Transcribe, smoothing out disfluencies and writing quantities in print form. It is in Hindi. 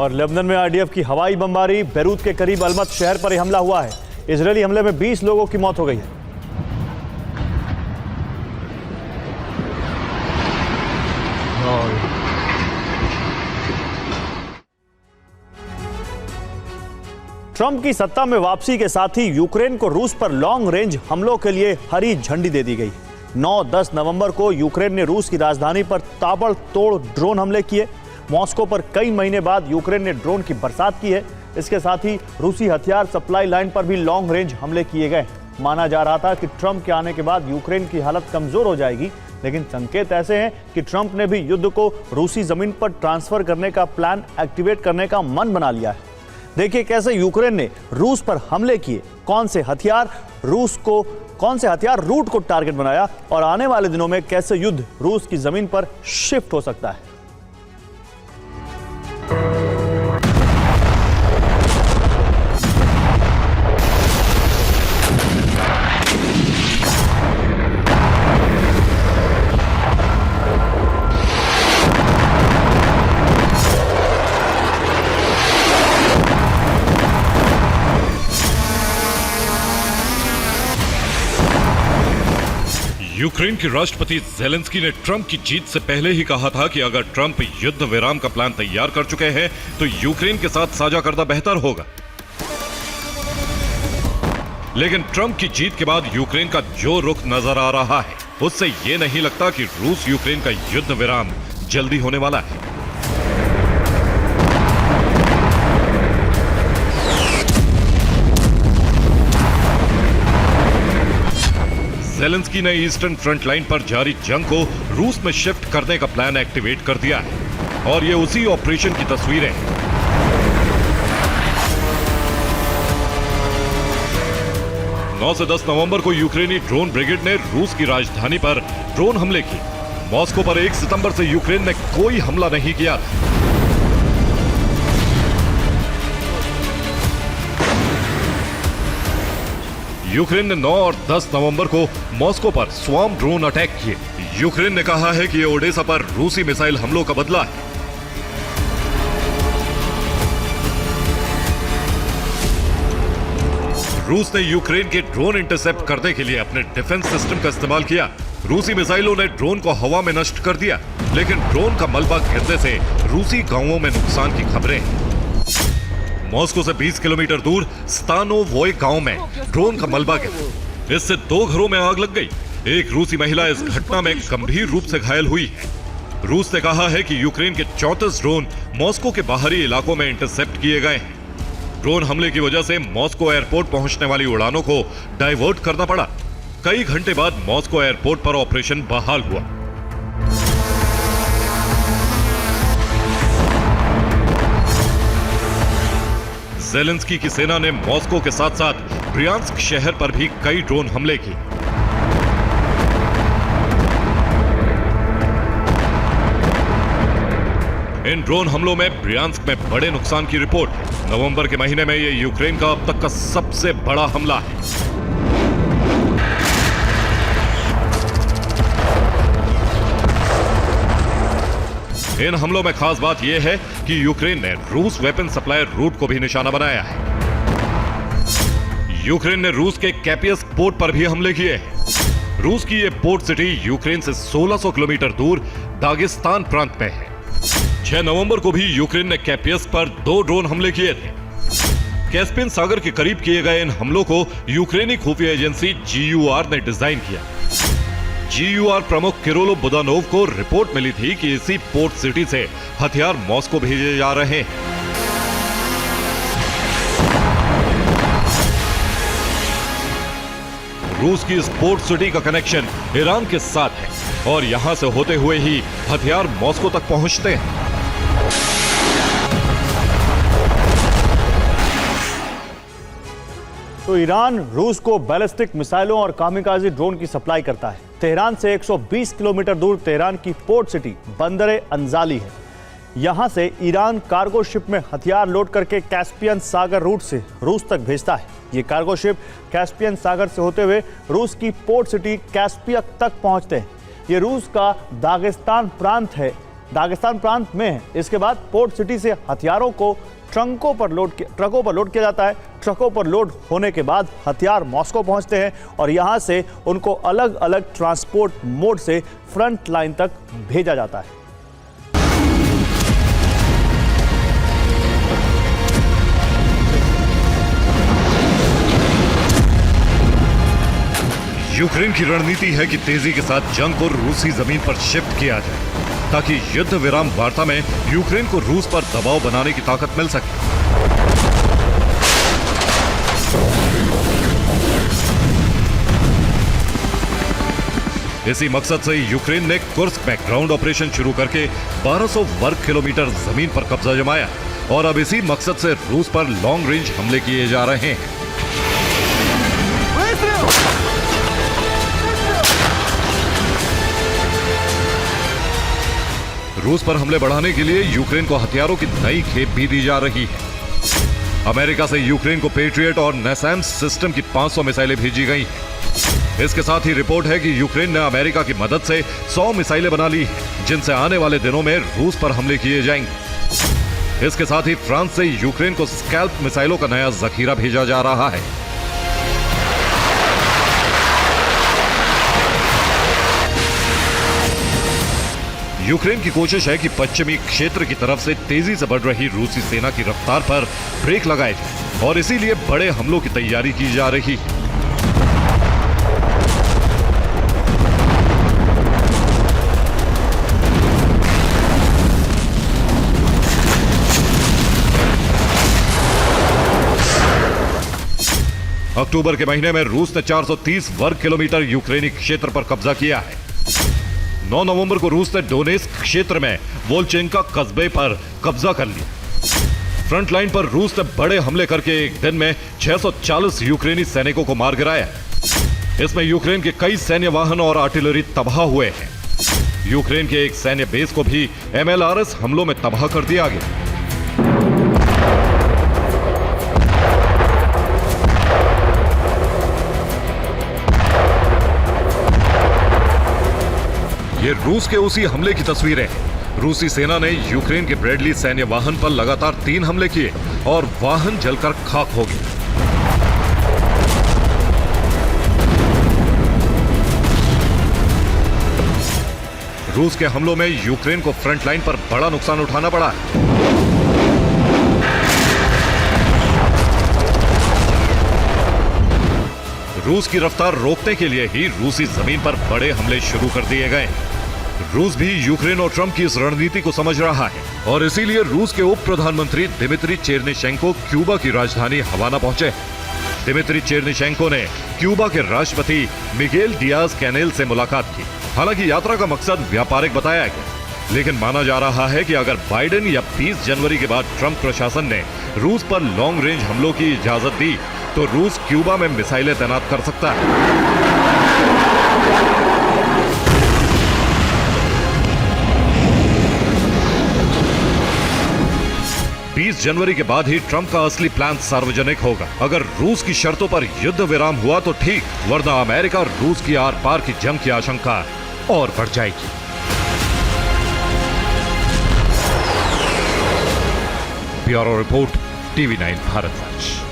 और लेबनान में आरडीएफ की हवाई बमबारी, बेरूत के करीब अलमत शहर पर हमला हुआ है। इजरायली हमले में 20 लोगों की मौत हो गई है। ट्रंप की सत्ता में वापसी के साथ ही यूक्रेन को रूस पर लॉन्ग रेंज हमलों के लिए हरी झंडी दे दी गई। 9-10 नवंबर को यूक्रेन ने रूस की राजधानी पर ताबड़तोड़ ड्रोन हमले किए। मॉस्को पर कई महीने बाद यूक्रेन ने ड्रोन की बरसात की है। इसके साथ ही रूसी हथियार सप्लाई लाइन पर भी लॉन्ग रेंज हमले किए गए। माना जा रहा था कि ट्रंप के आने के बाद यूक्रेन की हालत कमजोर हो जाएगी, लेकिन संकेत ऐसे हैं कि ट्रंप ने भी युद्ध को रूसी जमीन पर ट्रांसफर करने का प्लान एक्टिवेट करने का मन बना लिया है। देखिए कैसे यूक्रेन ने रूस पर हमले किए, कौन से हथियार रूट को टारगेट बनाया और आने वाले दिनों में कैसे युद्ध रूस की जमीन पर शिफ्ट हो सकता है। यूक्रेन के राष्ट्रपति ज़ेलेंस्की ने ट्रंप की जीत से पहले ही कहा था कि अगर ट्रंप युद्ध विराम का प्लान तैयार कर चुके हैं तो यूक्रेन के साथ साझा करना बेहतर होगा। लेकिन ट्रंप की जीत के बाद यूक्रेन का जो रुख नजर आ रहा है, उससे यह नहीं लगता कि रूस यूक्रेन का युद्ध विराम जल्दी होने वाला है। ज़ेलेंस्की ने ईस्टर्न फ्रंट लाइन पर जारी जंग को रूस में शिफ्ट करने का प्लान एक्टिवेट कर दिया है और ये उसी ऑपरेशन की तस्वीरें हैं। 9 से 10 नवंबर को यूक्रेनी ड्रोन ब्रिगेड ने रूस की राजधानी पर ड्रोन हमले किए। मॉस्को पर 1 सितंबर से यूक्रेन ने कोई हमला नहीं किया था। यूक्रेन ने 9 और 10 नवंबर को मॉस्को पर स्वार्म ड्रोन अटैक किए। यूक्रेन ने कहा है कि यह ओडेसा पर रूसी मिसाइल हमलों का बदला है। रूस ने यूक्रेन के ड्रोन इंटरसेप्ट करने के लिए अपने डिफेंस सिस्टम का इस्तेमाल किया। रूसी मिसाइलों ने ड्रोन को हवा में नष्ट कर दिया, लेकिन ड्रोन का मलबा गिरने से रूसी गांवों में नुकसान की खबरें हैं। मॉस्को से 20 किलोमीटर दूर स्तानोवोय गांव में ड्रोन का मलबा गिरा। इससे 2 घरों में आग लग गई। एक रूसी महिला इस घटना में गंभीर रूप से घायल हुई है। रूस ने कहा है कि यूक्रेन के 34 ड्रोन मॉस्को के बाहरी इलाकों में इंटरसेप्ट किए गए हैं। ड्रोन हमले की वजह से मॉस्को एयरपोर्ट पहुंचने वाली उड़ानों को डाइवर्ट करना पड़ा। कई घंटे बाद मॉस्को एयरपोर्ट पर ऑपरेशन बहाल हुआ। ज़ेलेंस्की की सेना ने मॉस्को के साथ साथ ब्रियांस्क शहर पर भी कई ड्रोन हमले किए। इन ड्रोन हमलों में ब्रियांस्क में बड़े नुकसान की रिपोर्ट है। नवंबर के महीने में यह यूक्रेन का अब तक का सबसे बड़ा हमला है। इन हमलों में खास बात यह है कि यूक्रेन ने रूस वेपन सप्लायर रूट को भी निशाना बनाया है। यूक्रेन ने रूस के कैपियस्क पोर्ट पर भी हमले किए हैं। रूस की यह पोर्ट सिटी यूक्रेन से 1600 किलोमीटर दूर दागिस्तान प्रांत में है। 6 नवंबर को भी यूक्रेन ने कैपियस्क पर 2 ड्रोन हमले किए थे। कैस्पियन सागर के करीब किए गए इन हमलों को यूक्रेनी खुफिया एजेंसी GUR ने डिजाइन किया। GUR प्रमुख किरोलो बुदानोव को रिपोर्ट मिली थी कि इसी पोर्ट सिटी से हथियार मॉस्को भेजे जा रहे हैं। रूस की इस पोर्ट सिटी का कनेक्शन ईरान के साथ है और यहां से होते हुए ही हथियार मॉस्को तक पहुंचते हैं। तो ईरान रूस को बैलिस्टिक मिसाइलों और कामिकाजी ड्रोन की सप्लाई करता है। तेहरान से 120 किलोमीटर दूर तेहरान की पोर्ट सिटी बंदर अंजाली है। यहां से ईरान कार्गो शिप में हथियार लोड करके कैस्पियन सागर रूट से रूस तक भेजता है। ये कार्गो शिप कैस्पियन सागर से होते हुए रूस की पोर्ट सिटी कैस्पियक तक पहुंचते हैं। ये रूस का दागिस्तान प्रांत है। दागिस्तान प्रांत में है। इसके बाद पोर्ट सिटी से हथियारों को ट्रकों पर लोड किया जाता है। ट्रकों पर लोड होने के बाद हथियार मॉस्को पहुंचते हैं और यहां से उनको अलग अलग ट्रांसपोर्ट मोड से फ्रंट लाइन तक भेजा जाता है। यूक्रेन की रणनीति है कि तेजी के साथ जंग को रूसी जमीन पर शिफ्ट किया जाए ताकि युद्ध विराम वार्ता में यूक्रेन को रूस पर दबाव बनाने की ताकत मिल सके। इसी मकसद से यूक्रेन ने कुर्स्क में ग्राउंड ऑपरेशन शुरू करके 1200 वर्ग किलोमीटर जमीन पर कब्जा जमाया और अब इसी मकसद से रूस पर लॉन्ग रेंज हमले किए जा रहे हैं। रूस पर हमले बढ़ाने के लिए यूक्रेन को हथियारों की नई खेप भी दी जा रही है। अमेरिका से यूक्रेन को पेट्रियट और नैसैम्स सिस्टम की 500 मिसाइलें भेजी गई हैं। इसके साथ ही रिपोर्ट है कि यूक्रेन ने अमेरिका की मदद से 100 मिसाइलें बना ली हैं, जिनसे आने वाले दिनों में रूस पर हमले किए जाएंगे। इसके साथ ही फ्रांस से यूक्रेन को स्कैल्प मिसाइलों का नया जखीरा भेजा जा रहा है। यूक्रेन की कोशिश है कि पश्चिमी क्षेत्र की तरफ से तेजी से बढ़ रही रूसी सेना की रफ्तार पर ब्रेक लगाए जाए और इसीलिए बड़े हमलों की तैयारी की जा रही है। अक्टूबर के महीने में रूस ने 430 वर्ग किलोमीटर यूक्रेनी क्षेत्र पर कब्जा किया है। 9 नवंबर को रूस ने डोनेस्क क्षेत्र में वोल्चेंका कस्बे पर कब्जा कर लिया। फ्रंट लाइन पर रूस ने बड़े हमले करके एक दिन में 640 यूक्रेनी सैनिकों को मार गिराया। इसमें यूक्रेन के कई सैन्य वाहन और आर्टिलरी तबाह हुए हैं। यूक्रेन के एक सैन्य बेस को भी MLRS हमलों में तबाह कर दिया गया। ये रूस के उसी हमले की तस्वीरें हैं। रूसी सेना ने यूक्रेन के ब्रैडली सैन्य वाहन पर लगातार 3 हमले किए और वाहन जलकर खाक हो गए। रूस के हमलों में यूक्रेन को फ्रंट लाइन पर बड़ा नुकसान उठाना पड़ा है। रूस की रफ्तार रोकने के लिए ही रूसी जमीन पर बड़े हमले शुरू कर दिए गए। रूस भी यूक्रेन और ट्रंप की इस रणनीति को समझ रहा है और इसीलिए रूस के उप प्रधानमंत्री दिमित्री चेरनिशेंको क्यूबा की राजधानी हवाना पहुंचे। दिमित्री चेरनिशेंको ने क्यूबा के राष्ट्रपति मिगेल डियाज कैनेल से मुलाकात की। हालांकि यात्रा का मकसद व्यापारिक बताया गया, लेकिन माना जा रहा है कि अगर बाइडेन या 20 जनवरी के बाद ट्रंप प्रशासन ने रूस पर लॉन्ग रेंज हमलों की इजाजत दी तो रूस क्यूबा में मिसाइलें तैनात कर सकता है। 20 जनवरी के बाद ही ट्रंप का असली प्लान सार्वजनिक होगा। अगर रूस की शर्तों पर युद्ध विराम हुआ तो ठीक, वरना अमेरिका और रूस की आर पार की जंग की आशंका और बढ़ जाएगी। Bureau report, TV9 Bharatvarsh.